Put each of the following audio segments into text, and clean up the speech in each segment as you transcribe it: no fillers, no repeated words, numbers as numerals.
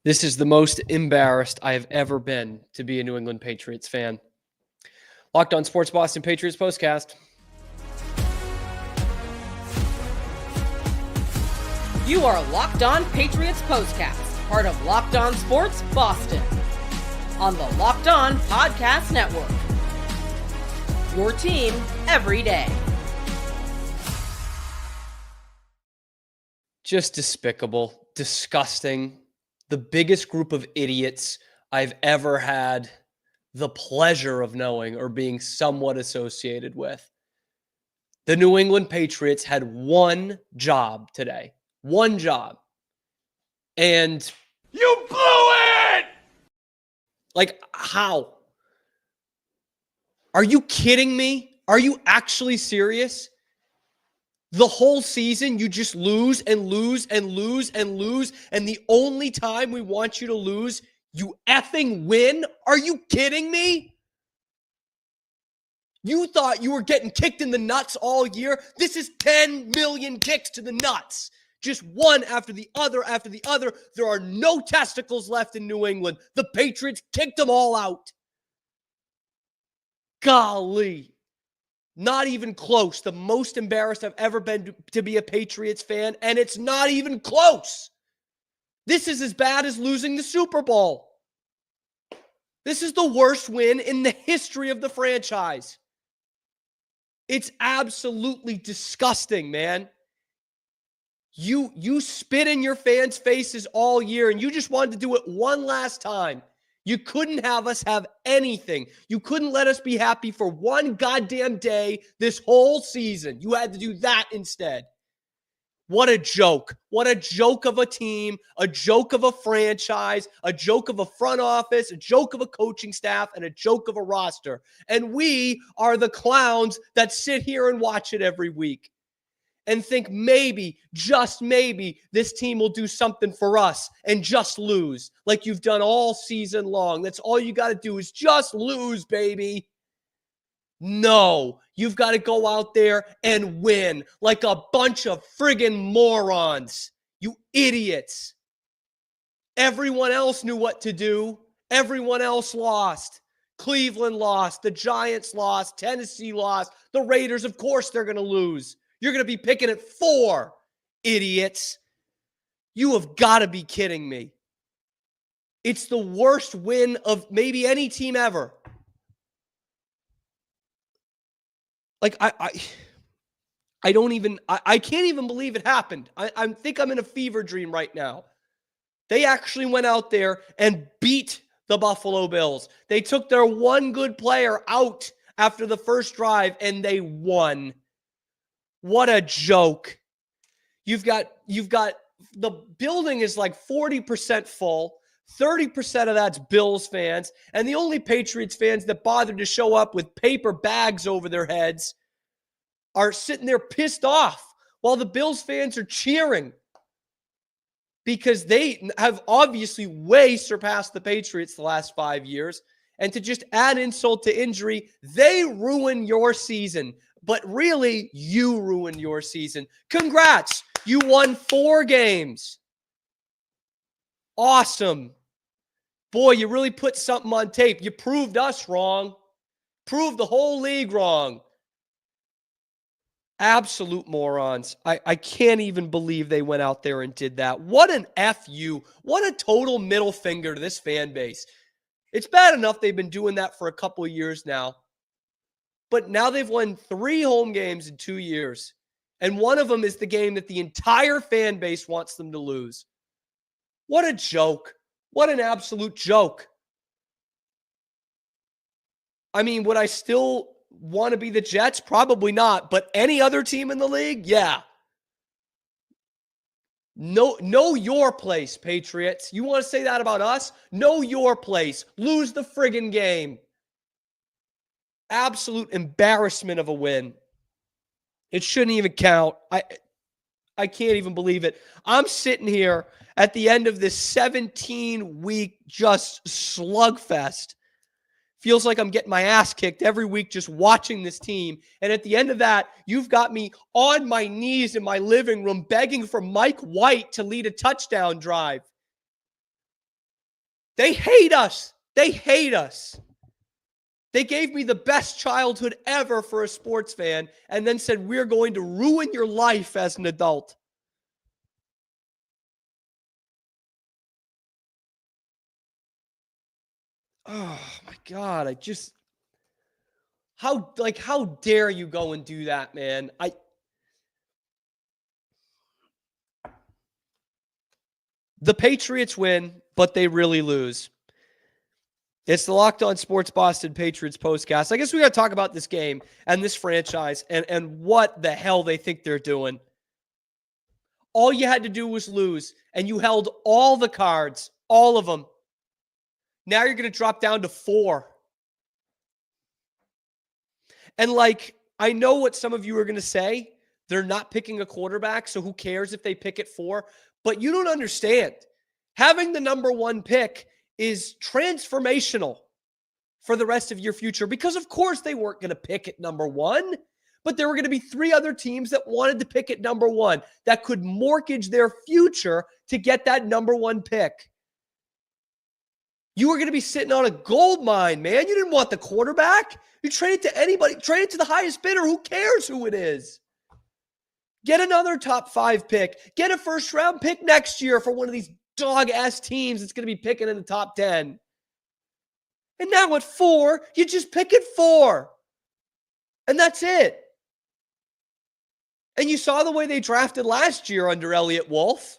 This is the most embarrassed I have ever been to be a New England Patriots fan. Locked On Sports Boston Patriots POSTCAST. You are Locked On Patriots POSTCAST, part of Locked On Sports Boston, on the Locked On Podcast Network. Your team every day. Just despicable, disgusting. The biggest group of idiots I've ever had the pleasure of knowing or being somewhat associated with. The New England Patriots had one job today. One job. And you blew it! Like, how? Are you kidding me? Are you actually serious? The whole season, you just lose and lose and lose and lose, and the only time we want you to lose, you effing win? Are you kidding me? You thought you were getting kicked in the nuts all year? This is 10 million kicks to the nuts. Just one after the other after the other. There are no testicles left in New England. The Patriots kicked them all out. Golly. Not even close. The most embarrassed I've ever been to be a Patriots fan, and it's not even close. This is as bad as losing the Super Bowl. This is the worst win in the history of the franchise. It's absolutely disgusting, man. You spit in your fans' faces all year, and you just wanted to do it one last time. You couldn't have us have anything. You couldn't let us be happy for one goddamn day this whole season. You had to do that instead. What a joke. What a joke of a team, a joke of a franchise, a joke of a front office, a joke of a coaching staff, and a joke of a roster. And we are the clowns that sit here and watch it every week and think maybe, just maybe, this team will do something for us and just lose like you've done all season long. That's all you got to do is just lose, baby. No, you've got to go out there and win like a bunch of friggin' morons. You idiots. Everyone else knew what to do. Everyone else lost. Cleveland lost. The Giants lost. Tennessee lost. The Raiders, of course, they're going to lose. You're going to be picking at 4, idiots. You have got to be kidding me. It's the worst win of maybe any team ever. Like, I can't even believe it happened. I think I'm in a fever dream right now. They actually went out there and beat the Buffalo Bills. They took their one good player out after the first drive, and they won. What a joke. You've got the building is like 40% full. 30% of that's Bills fans. And the only Patriots fans that bothered to show up with paper bags over their heads are sitting there pissed off while the Bills fans are cheering because they have obviously way surpassed the Patriots the last 5 years. And to just add insult to injury, they ruin your season. But really, you ruined your season. Congrats. You won 4 games. Awesome. Boy, you really put something on tape. You proved us wrong. Proved the whole league wrong. Absolute morons. I can't even believe they went out there and did that. What an FU. What a total middle finger to this fan base. It's bad enough they've been doing that for a couple of years now. But now they've won 3 home games in 2 years. And one of them is the game that the entire fan base wants them to lose. What a joke. What an absolute joke. I mean, would I still want to be the Jets? Probably not. But any other team in the league? Yeah. Know your place, Patriots. You want to say that about us? Know your place. Lose the friggin' game. Absolute embarrassment of a win. It shouldn't even count. I can't even believe it. I'm sitting here at the end of this 17-week just slugfest. Feels like I'm getting my ass kicked every week just watching this team. And at the end of that, you've got me on my knees in my living room begging for Mike White to lead a touchdown drive. They hate us. They hate us. They gave me the best childhood ever for a sports fan and then said, we're going to ruin your life as an adult. Oh my God. How dare you go and do that, man? The Patriots win, but they really lose. It's the Locked On Sports Boston Patriots postcast. I guess we got to talk about this game and this franchise and what the hell they think they're doing. All you had to do was lose, and you held all the cards, all of them. Now you're going to drop down to 4. And I know what some of you are going to say. They're not picking a quarterback, so who cares if they pick at 4? But you don't understand. Having the number 1 pick is transformational for the rest of your future because, of course, they weren't going to pick at number 1, but there were going to be 3 other teams that wanted to pick at number 1 that could mortgage their future to get that number 1 pick. You were going to be sitting on a gold mine, man. You didn't want the quarterback. You trade it to anybody. Trade it to the highest bidder. Who cares who it is? Get another top 5 pick. Get a first-round pick next year for one of these dog-ass teams that's going to be picking in the top 10. And now at 4, you just pick at 4. And that's it. And you saw the way they drafted last year under Elliott Wolf.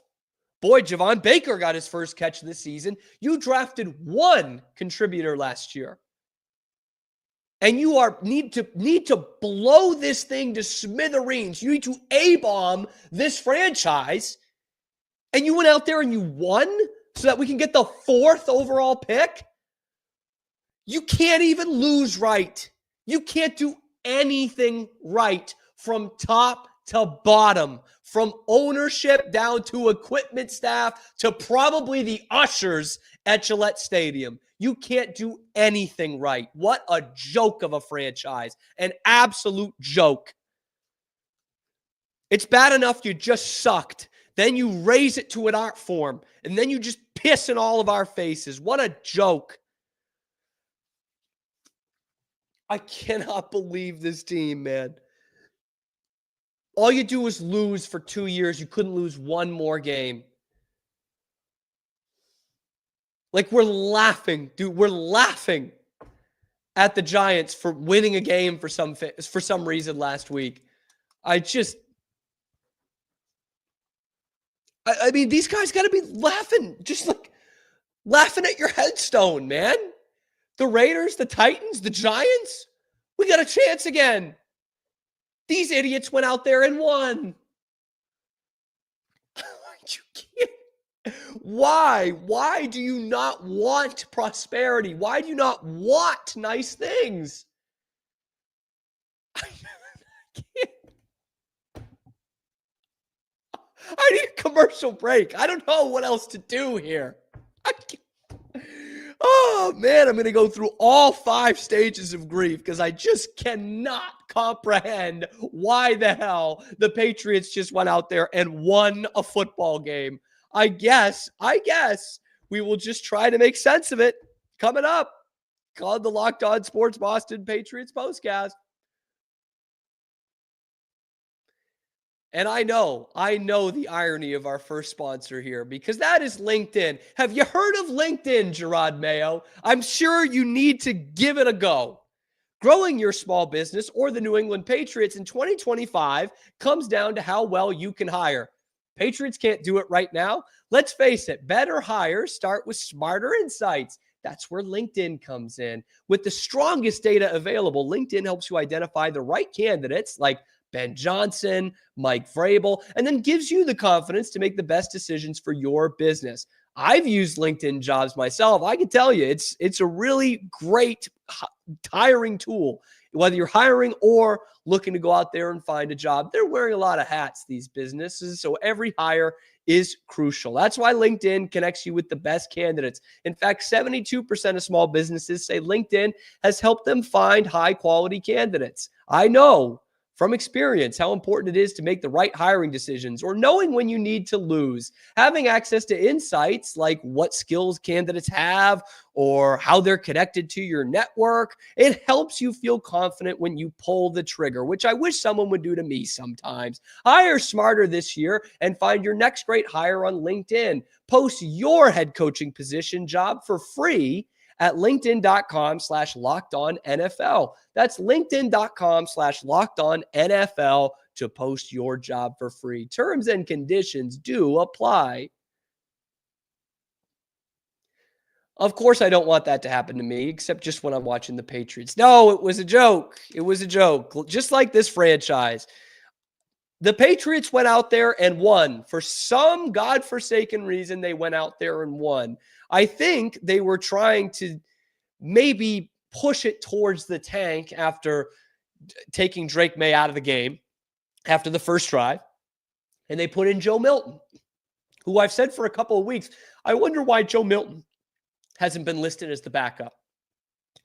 Boy, Javon Baker got his first catch this season. You drafted 1 contributor last year. And you need to blow this thing to smithereens. You need to A-bomb this franchise. And you went out there and you won so that we can get the 4th overall pick? You can't even lose right. You can't do anything right from top to bottom, from ownership down to equipment staff to probably the ushers at Gillette Stadium. You can't do anything right. What a joke of a franchise. An absolute joke. It's bad enough you just sucked. Then you raise it to an art form, and then you just piss in all of our faces. What a joke. I cannot believe this team, man. All you do is lose for 2 years. You couldn't lose one more game. We're laughing, dude. We're laughing at the Giants for winning a game for some reason last week. I mean, these guys got to be laughing, just laughing at your headstone, man. The Raiders, the Titans, the Giants, we got a chance again. These idiots went out there and won. You can't. Why? Why do you not want prosperity? Why do you not want nice things? I can't. I need a commercial break. I don't know what else to do here. Oh, man, I'm going to go through all 5 stages of grief because I just cannot comprehend why the hell the Patriots just went out there and won a football game. I guess we will just try to make sense of it coming up. Called the Locked On Sports Boston Patriots postcast. And I know the irony of our first sponsor here because that is LinkedIn. Have you heard of LinkedIn, Jerod Mayo? I'm sure you need to give it a go. Growing your small business or the New England Patriots in 2025 comes down to how well you can hire. Patriots can't do it right now. Let's face it, better hires start with smarter insights. That's where LinkedIn comes in. With the strongest data available, LinkedIn helps you identify the right candidates like Ben Johnson, Mike Vrabel, and then gives you the confidence to make the best decisions for your business. I've used LinkedIn Jobs myself. I can tell you it's a really great hiring tool. Whether you're hiring or looking to go out there and find a job, they're wearing a lot of hats, these businesses, so every hire is crucial. That's why LinkedIn connects you with the best candidates. In fact, 72% of small businesses say LinkedIn has helped them find high-quality candidates. I know. from experience how important it is to make the right hiring decisions, or knowing when you need to lose. Having access to insights like what skills candidates have or how they're connected to your network, it helps you feel confident when you pull the trigger, which I wish someone would do to me sometimes. Hire smarter this year and find your next great hire on LinkedIn. Post your head coaching position job for free at linkedin.com/lockedonnfl. That's linkedin.com/lockedonnfl to post your job for free. Terms and conditions do apply. Of course, I don't want that to happen to me, except just when I'm watching the Patriots. No, it was a joke. It was a joke. Just like this franchise. The Patriots went out there and won. For some godforsaken reason, they went out there and won. I think they were trying to maybe push it towards the tank after taking Drake Maye out of the game after the first drive. And they put in Joe Milton, who I've said for a couple of weeks, I wonder why Joe Milton hasn't been listed as the backup.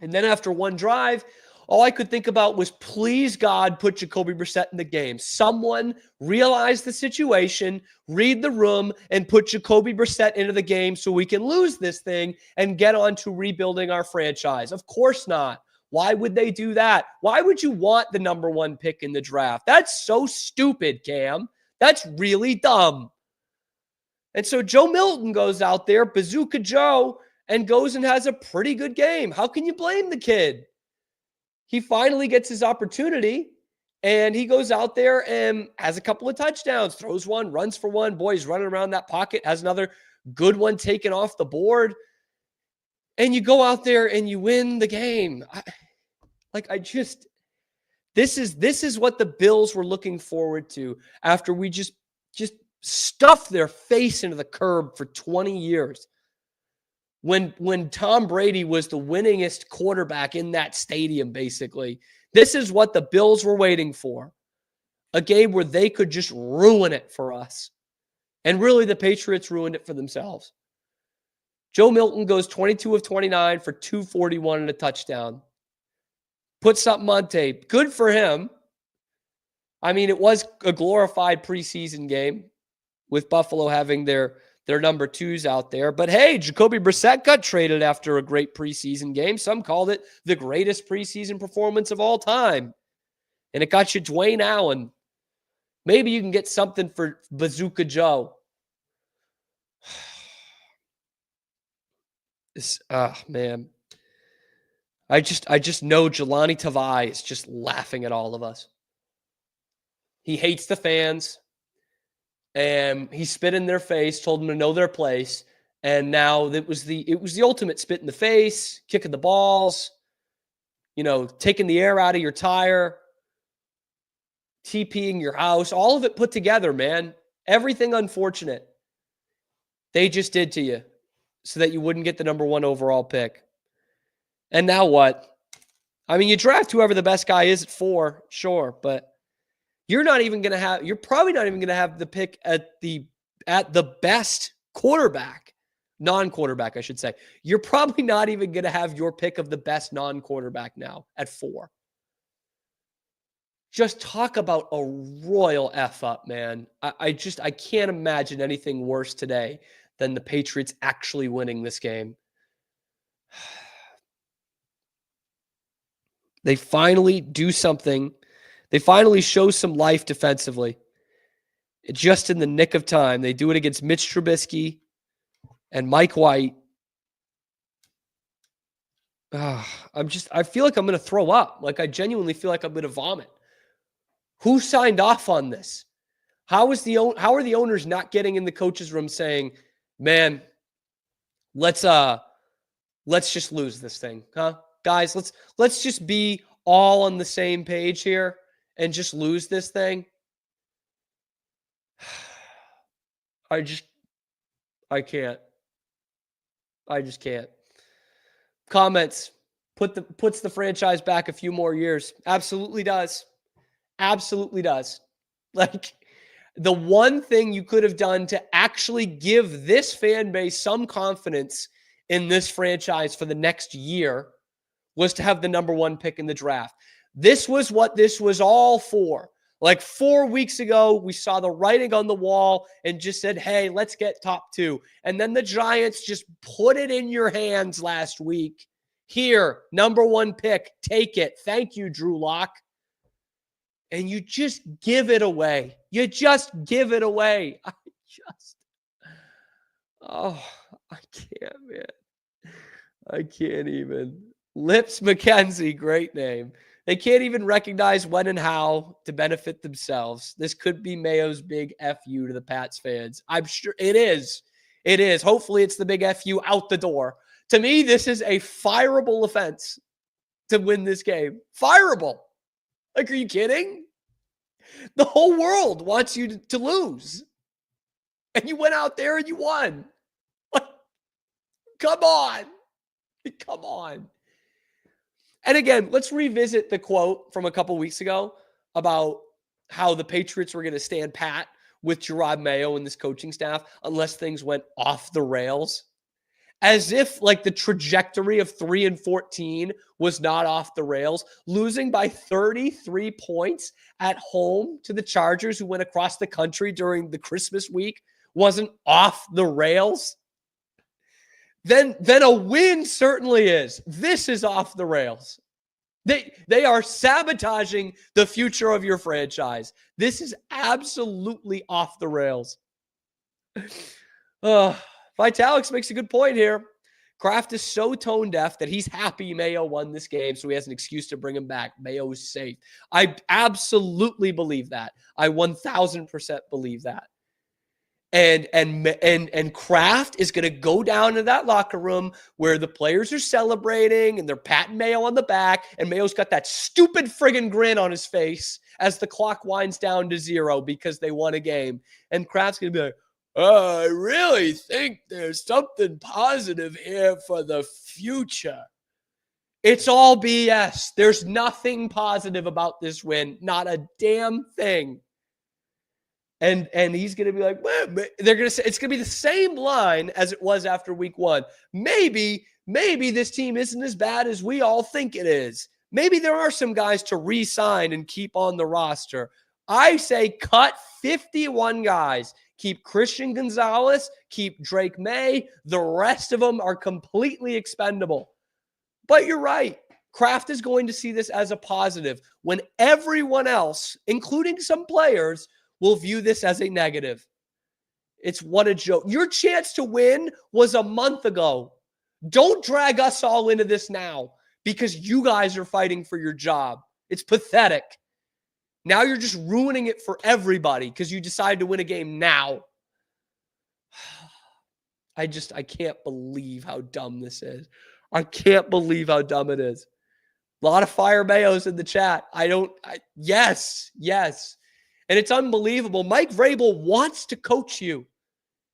And then after one drive, all I could think about was, please, God, put Jacoby Brissett in the game. Someone realize the situation, read the room, and put Jacoby Brissett into the game so we can lose this thing and get on to rebuilding our franchise. Of course not. Why would they do that? Why would you want the number 1 pick in the draft? That's so stupid, Cam. That's really dumb. And so Joe Milton goes out there, Bazooka Joe, and goes and has a pretty good game. How can you blame the kid? He finally gets his opportunity, and he goes out there and has a couple of touchdowns, throws one, runs for one. Boy, he's running around that pocket, has another good one taken off the board. And you go out there and you win the game. This is what the Bills were looking forward to after we just stuffed their face into the curb for 20 years. When Tom Brady was the winningest quarterback in that stadium, basically. This is what the Bills were waiting for. A game where they could just ruin it for us. And really, the Patriots ruined it for themselves. Joe Milton goes 22 of 29 for 241 and a touchdown. Put something on tape. Good for him. I mean, it was a glorified preseason game with Buffalo having their number 2s out there. But hey, Jacoby Brissett got traded after a great preseason game. Some called it the greatest preseason performance of all time. And it got you Dwayne Allen. Maybe you can get something for Bazooka Joe. Man. I just know Jelani Tavai is just laughing at all of us. He hates the fans. And he spit in their face, told them to know their place. And now it was the ultimate spit in the face, kicking the balls, taking the air out of your tire, TPing your house, all of it put together, man. Everything unfortunate. They just did to you so that you wouldn't get the number 1 overall pick. And now what? I mean, you draft whoever the best guy is at 4, sure, but you're probably not even going to have the pick at the best quarterback, non-quarterback, I should say. You're probably not even going to have your pick of the best non-quarterback now at 4. Just talk about a royal F up, man. I can't imagine anything worse today than the Patriots actually winning this game. They finally do something. They finally show some life defensively. Just in the nick of time. They do it against Mitch Trubisky and Mike White. I feel like I'm going to throw up. Like, I genuinely feel like I'm going to vomit. Who signed off on this? How are the owners not getting in the coach's room saying, man, let's just lose this thing, huh? Guys, let's just be all on the same page here and just lose this thing. I can't. I just can't. Comments. Puts the franchise back a few more years. Absolutely does. Absolutely does. Like, the one thing you could have done to actually give this fan base some confidence in this franchise for the next year was to have the number 1 pick in the draft. This was what this was all for. Like 4 weeks ago, we saw the writing on the wall and just said, hey, let's get top 2. And then the Giants just put it in your hands last week. Here, number 1 pick, take it. Thank you, Drew Lock. And you just give it away. You just give it away. I can't, man. I can't even. Lips McKenzie, great name. They can't even recognize when and how to benefit themselves. This could be Mayo's big FU to the Pats fans. I'm sure it is. It is. Hopefully it's the big FU out the door. To me, this is a fireable offense to win this game. Fireable. Like, are you kidding? The whole world wants you to lose. And you went out there and you won. Like, come on. Come on. And again, let's revisit the quote from a couple weeks ago about how the Patriots were going to stand pat with Jerod Mayo and this coaching staff unless things went off the rails. As if like the trajectory of 3-14 was not off the rails. Losing by 33 points at home to the Chargers, who went across the country during the Christmas week, wasn't off the rails. Then a win certainly is. This is off the rails. They are sabotaging the future of your franchise. This is absolutely off the rails. Vitalix makes a good point here. Kraft is so tone deaf that he's happy Mayo won this game, so he has an excuse to bring him back. Mayo is safe. I absolutely believe that. I 1000% believe that. And Kraft is going to go down to that locker room where the players are celebrating and they're patting Mayo on the back, and Mayo's got that stupid friggin' grin on his face as the clock winds down to 0 because they won a game. And Kraft's going to be like, I really think there's something positive here for the future. It's all BS. There's nothing positive about this win. Not a damn thing. And he's going to be like, well, they're going to say it's going to be the same line as it was after week 1. Maybe this team isn't as bad as we all think it is. Maybe there are some guys to re-sign and keep on the roster. I say cut 51 guys. Keep Christian Gonzalez, keep Drake Maye. The rest of them are completely expendable. But you're right. Kraft is going to see this as a positive when everyone else, including some players, will view this as a negative. It's what a joke. Your chance to win was a month ago. Don't drag us all into this now because you guys are fighting for your job. It's pathetic. Now you're just ruining it for everybody because you decided to win a game now. I can't believe how dumb this is. I can't believe how dumb it is. A lot of fire Mayos in the chat. Yes. And it's unbelievable. Mike Vrabel wants to coach you.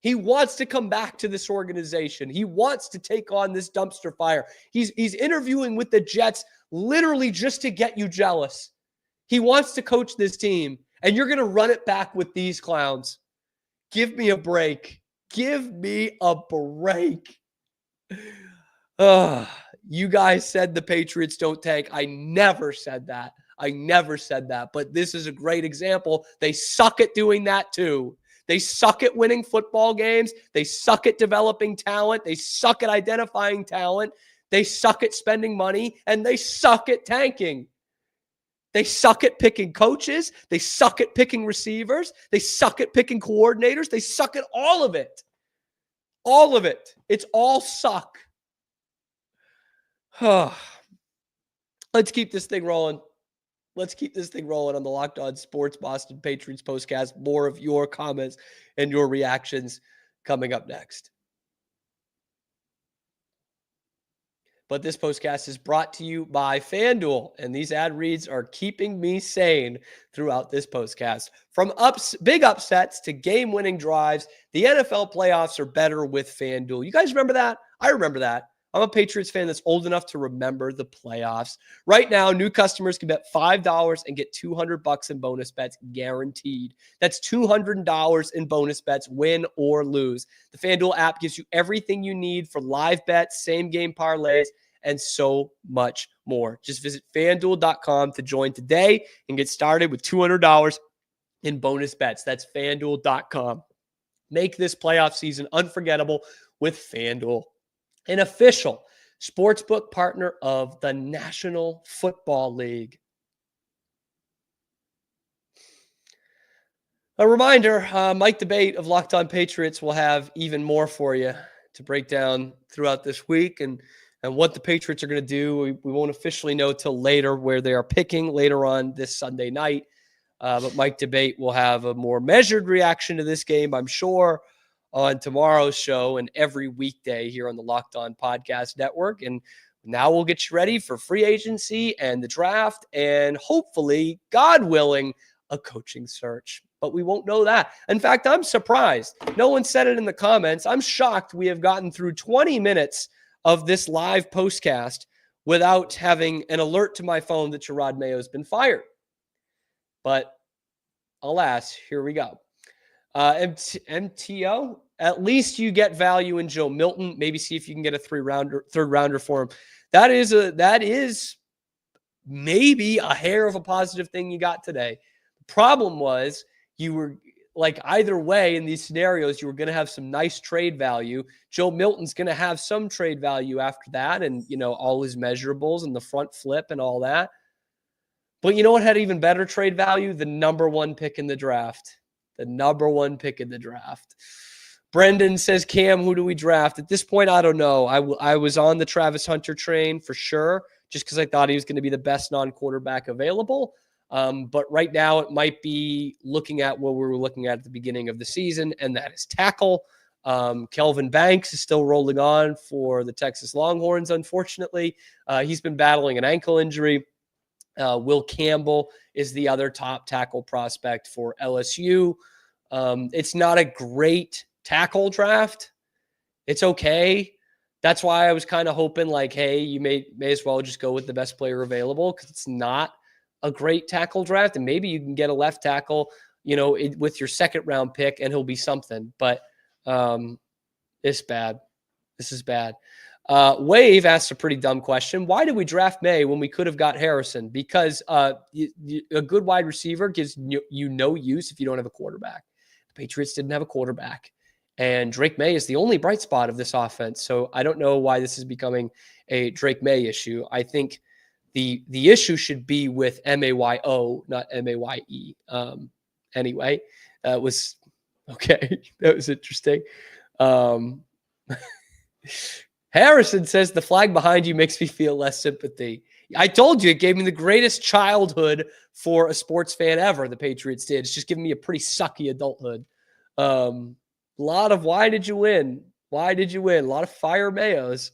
He wants to come back to this organization. He wants to take on this dumpster fire. He's interviewing with the Jets literally just to get you jealous. He wants to coach this team, and you're going to run it back with these clowns. Give me a break. Give me a break. You guys said the Patriots don't tank. I never said that. But this is a great example. They suck at doing that too. They suck at winning football games. They suck at developing talent. They suck at identifying talent. They suck at spending money, and they suck at tanking. They suck at picking coaches. They suck at picking receivers. They suck at picking coordinators. They suck at all of it. All of it. It's all suck. Let's keep this thing rolling. Let's keep this thing rolling on the Locked On Sports Boston Patriots postcast. More of your comments and your reactions coming up next. But this postcast is brought to you by FanDuel, and these ad reads are keeping me sane throughout this postcast. From big upsets to game-winning drives, the NFL playoffs are better with FanDuel. You guys remember that? I remember that. I'm a Patriots fan that's old enough to remember the playoffs. Right now, new customers can bet $5 and get $200 in bonus bets guaranteed. That's $200 in bonus bets, win or lose. The FanDuel app gives you everything you need for live bets, same-game parlays, and so much more. Just visit FanDuel.com to join today and get started with $200 in bonus bets. That's FanDuel.com. Make this playoff season unforgettable with FanDuel, an official sportsbook partner of the National Football League. A reminder, Mike Debate of Locked On Patriots will have even more for you to break down throughout this week and what the Patriots are going to do. We won't officially know till later where they are picking later on this Sunday night. But Mike Debate will have a more measured reaction to this game, I'm sure, on tomorrow's show and every weekday here on the Locked On Podcast Network. And now we'll get you ready for free agency and the draft and hopefully, God willing, a coaching search. But we won't know that. In fact, I'm surprised. No one said it in the comments. I'm shocked we have gotten through 20 minutes of this live postcast without having an alert to my phone that Jerod Mayo has been fired. But alas, here we go. MTO, at least you get value in Joe Milton. Maybe see if you can get a third rounder for him. That is maybe a hair of a positive thing you got today. The problem was you were like either way in these scenarios, you were going to have some nice trade value. Joe Milton's going to have some trade value after that, and all his measurables and the front flip and all that. But you know what had even better trade value? The number 1 pick in the draft. The number 1 pick in the draft. Brendan says, Cam, who do we draft? At this point, I don't know. I was on the Travis Hunter train for sure, just because I thought he was going to be the best non-quarterback available. But right now, it might be looking at what we were looking at the beginning of the season, and that is tackle. Kelvin Banks is still rolling on for the Texas Longhorns, unfortunately. He's been battling an ankle injury. Will Campbell is the other top tackle prospect for LSU. It's not a great tackle draft. It's okay. That's why I was kind of hoping hey, you may as well just go with the best player available because it's not a great tackle draft. And maybe you can get a left tackle, with your second round pick and he'll be something. But it's bad. This is bad. Wave asked a pretty dumb question. Why did we draft May when we could have got Harrison? Because a good wide receiver gives you no use if you don't have a quarterback. The Patriots didn't have a quarterback. And Drake Maye is the only bright spot of this offense. So I don't know why this is becoming a Drake Maye issue. I think the issue should be with Mayo, not Maye. Anyway, that was okay. That was interesting. Harrison says the flag behind you makes me feel less sympathy. I told you it gave me the greatest childhood for a sports fan ever. The Patriots did. It's just giving me a pretty sucky adulthood. A lot of why did you win? Why did you win? A lot of fire Mayos.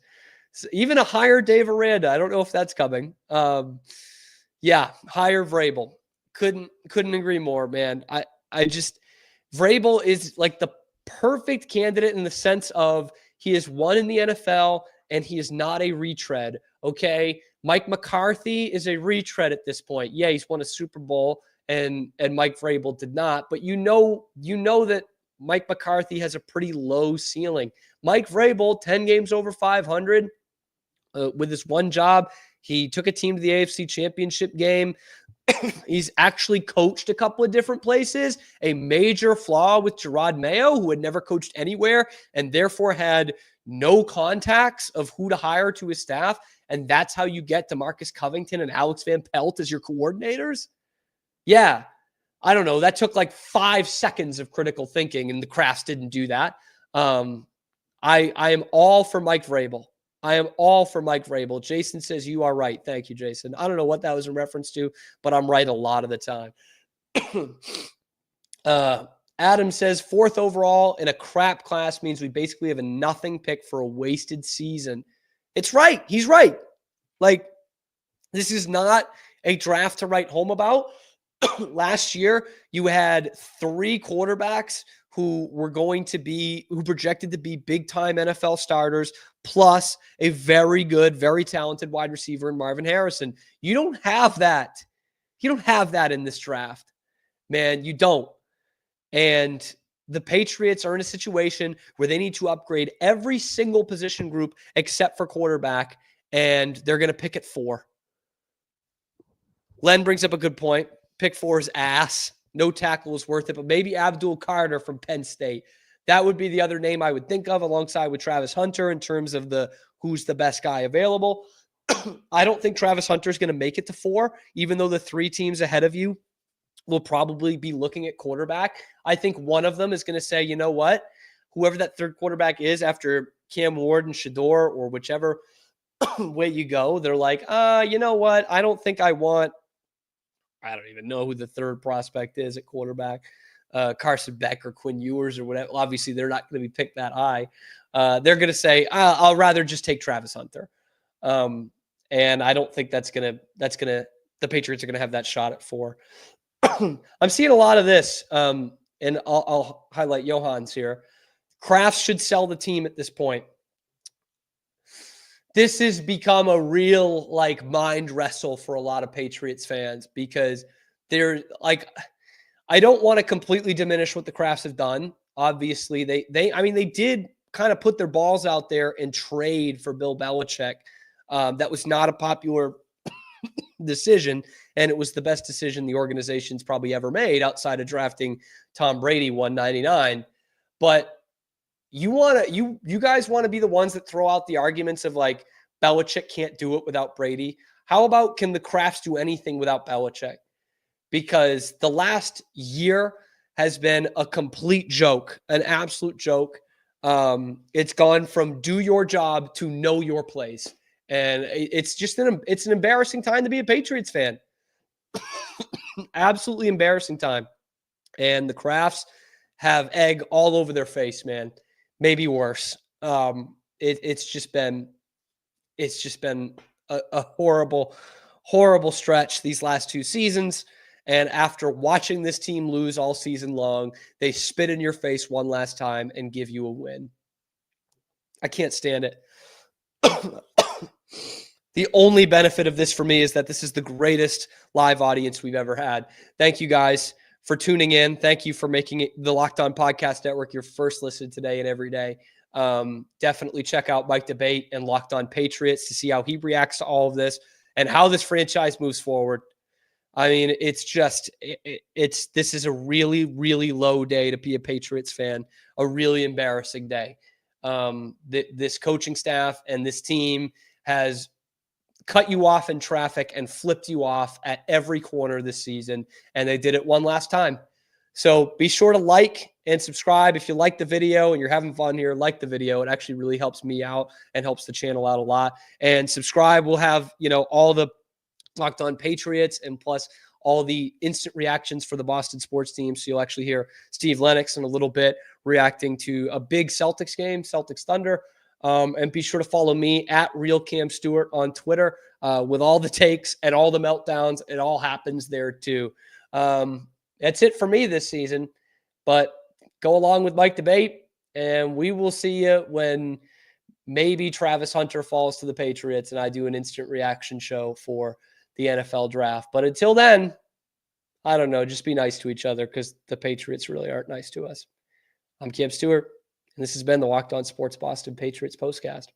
So even a higher Dave Aranda. I don't know if that's coming. Yeah, higher Vrabel. Couldn't agree more, man. I just Vrabel is like the perfect candidate in the sense of he has won in the NFL and he is not a retread. Okay. Mike McCarthy is a retread at this point. Yeah, he's won a Super Bowl and Mike Vrabel did not, but you know that Mike McCarthy has a pretty low ceiling. Mike Vrabel, 10 games over 500 with his one job. He took a team to the AFC Championship game. He's actually coached a couple of different places. A major flaw with Jerod Mayo, who had never coached anywhere and therefore had no contacts of who to hire to his staff. And that's how you get DeMarcus Covington and Alex Van Pelt as your coordinators? Yeah. I don't know. That took like 5 seconds of critical thinking, and the Crafts didn't do that. I am all for Mike Vrabel. I am all for Mike Vrabel. Jason says you are right. Thank you, Jason. I don't know what that was in reference to, but I'm right a lot of the time. Adam says 4th overall in a crap class means we basically have a nothing pick for a wasted season. It's right. He's right. Like, this is not a draft to write home about. Last year, you had 3 quarterbacks who projected to be big-time NFL starters, plus a very good, very talented wide receiver in Marvin Harrison. You don't have that. You don't have that in this draft, man. You don't. And the Patriots are in a situation where they need to upgrade every single position group except for quarterback. and they're going to pick at 4. Len brings up a good point. Pick 4 is ass. No tackle is worth it, but maybe Abdul Carter from Penn State. That would be the other name I would think of alongside with Travis Hunter in terms of who's the best guy available. I don't think Travis Hunter is going to make it to 4, even though the 3 teams ahead of you will probably be looking at quarterback. I think one of them is going to say, you know what, whoever that third quarterback is after Cam Ward and Shador or whichever way you go, they're like, you know what, I don't think I don't even know who the third prospect is at quarterback. Carson Beck or Quinn Ewers or whatever. Obviously, they're not going to be picked that high. They're going to say, I'll rather just take Travis Hunter. And I don't think the Patriots are going to have that shot at 4. I'm seeing a lot of this, and I'll highlight Johans here. Kraft should sell the team at this point. This has become a real mind wrestle for a lot of Patriots fans because they're I don't want to completely diminish what the Krafts have done. Obviously, they did kind of put their balls out there and trade for Bill Belichick. That was not a popular decision, and it was the best decision the organization's probably ever made outside of drafting Tom Brady 199. But you guys want to be the ones that throw out the arguments of Belichick can't do it without Brady. How about can the Krafts do anything without Belichick? Because the last year has been a complete joke, an absolute joke. It's gone from do your job to know your place. And it's just it's an embarrassing time to be a Patriots fan. Absolutely embarrassing time. And the Krafts have egg all over their face, man. Maybe worse. It's just been a horrible, horrible stretch these last 2 seasons. And after watching this team lose all season long, they spit in your face one last time and give you a win. I can't stand it. The only benefit of this for me is that this is the greatest live audience we've ever had. Thank you guys for tuning in. Thank you for making it the Locked On Podcast Network your first listen today and every day. Definitely check out Mike Debate and Locked On Patriots to see how he reacts to all of this and how this franchise moves forward. I mean, it's just, this is a really, really low day to be a Patriots fan, a really embarrassing day. This coaching staff and this team has cut you off in traffic and flipped you off at every corner this season, and they did it one last time. So be sure to like and subscribe. If you like the video and you're having fun here, like the video. It actually really helps me out and helps the channel out a lot. And subscribe. We'll have, all the Locked On Patriots and plus all the instant reactions for the Boston sports team. So you'll actually hear Steve Lennox in a little bit reacting to a big Celtics game, Celtics Thunder. And be sure to follow me at RealCamStewart on Twitter with all the takes and all the meltdowns. It all happens there too. That's it for me this season. But go along with Mike Debate, and we will see you when maybe Travis Hunter falls to the Patriots and I do an instant reaction show for the NFL draft. But until then, I don't know, just be nice to each other because the Patriots really aren't nice to us. I'm Cam Stewart, and this has been the Locked On Sports Boston Patriots Postcast.